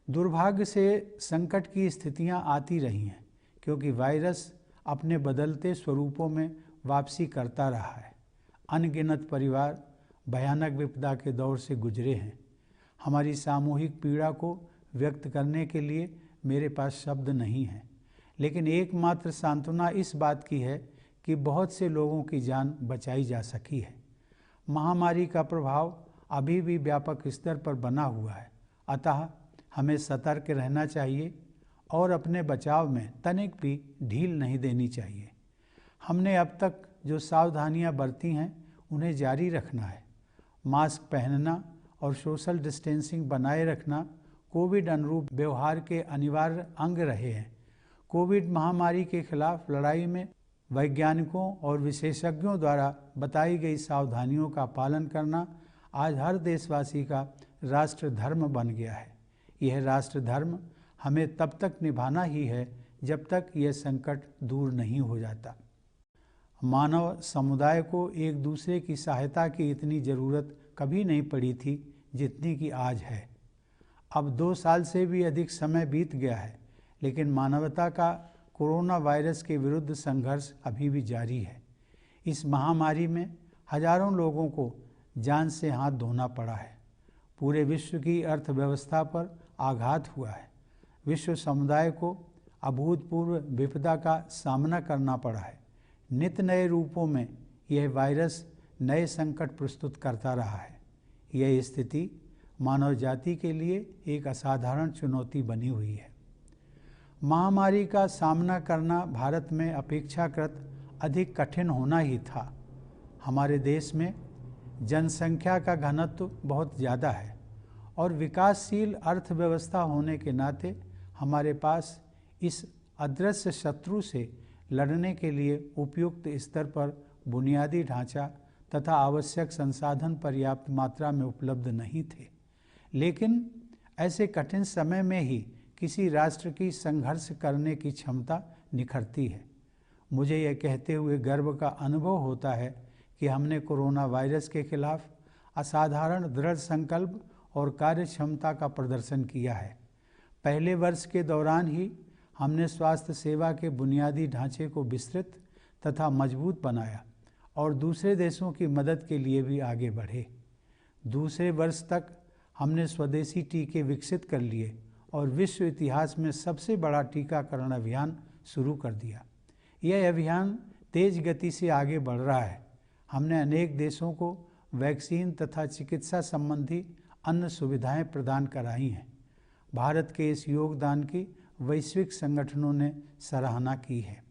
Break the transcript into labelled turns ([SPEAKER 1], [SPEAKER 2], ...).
[SPEAKER 1] दुर्भाग्य से संकट की स्थितियां आती रही हैं, क्योंकि वायरस अपने बदलते स्वरूपों में वापसी करता रहा है। अनगिनत परिवार भयानक विपदा के दौर से गुजरे हैं। हमारी सामूहिक पीड़ा को व्यक्त करने के लिए मेरे पास शब्द नहीं हैं, लेकिन एकमात्र सांत्वना इस बात की है कि बहुत से लोगों की जान बचाई जा सकी है। महामारी का प्रभाव अभी भी व्यापक स्तर पर बना हुआ है, अतः हमें सतर्क रहना चाहिए और अपने बचाव में तनिक भी ढील नहीं देनी चाहिए। हमने अब तक जो सावधानियां बरती हैं उन्हें जारी रखना है। मास्क पहनना और सोशल डिस्टेंसिंग बनाए रखना कोविड अनुरूप व्यवहार के अनिवार्य अंग रहे हैं। कोविड महामारी के खिलाफ लड़ाई में वैज्ञानिकों और विशेषज्ञों द्वारा बताई गई सावधानियों का पालन करना आज हर देशवासी का राष्ट्र धर्म बन गया है। यह राष्ट्र धर्म हमें तब तक निभाना ही है जब तक यह संकट दूर नहीं हो जाता। मानव समुदाय को एक दूसरे की सहायता की इतनी ज़रूरत कभी नहीं पड़ी थी जितनी कि आज है। अब 2 साल से भी अधिक समय बीत गया है, लेकिन मानवता का कोरोना वायरस के विरुद्ध संघर्ष अभी भी जारी है। इस महामारी में हजारों लोगों को जान से हाथ धोना पड़ा है। पूरे विश्व की अर्थव्यवस्था पर आघात हुआ है। विश्व समुदाय को अभूतपूर्व विपदा का सामना करना पड़ा है। नित नए रूपों में यह वायरस नए संकट प्रस्तुत करता रहा है। यह स्थिति मानव जाति के लिए एक असाधारण चुनौती बनी हुई है। महामारी का सामना करना भारत में अपेक्षाकृत अधिक कठिन होना ही था। हमारे देश में जनसंख्या का घनत्व बहुत ज़्यादा है और विकासशील अर्थव्यवस्था होने के नाते हमारे पास इस अदृश्य शत्रु से लड़ने के लिए उपयुक्त स्तर पर बुनियादी ढांचा तथा आवश्यक संसाधन पर्याप्त मात्रा में उपलब्ध नहीं थे। लेकिन ऐसे कठिन समय में ही किसी राष्ट्र की संघर्ष करने की क्षमता निखरती है। मुझे यह कहते हुए गर्व का अनुभव होता है कि हमने कोरोना वायरस के खिलाफ असाधारण दृढ़ संकल्प और कार्यक्षमता का प्रदर्शन किया है। पहले वर्ष के दौरान ही हमने स्वास्थ्य सेवा के बुनियादी ढांचे को विस्तृत तथा मजबूत बनाया और दूसरे देशों की मदद के लिए भी आगे बढ़े। दूसरे वर्ष तक हमने स्वदेशी टीके विकसित कर लिए और विश्व इतिहास में सबसे बड़ा टीकाकरण अभियान शुरू कर दिया। यह अभियान तेज गति से आगे बढ़ रहा है। हमने अनेक देशों को वैक्सीन तथा चिकित्सा संबंधी अन्य सुविधाएं प्रदान कराई हैं। भारत के इस योगदान की वैश्विक संगठनों ने सराहना की है।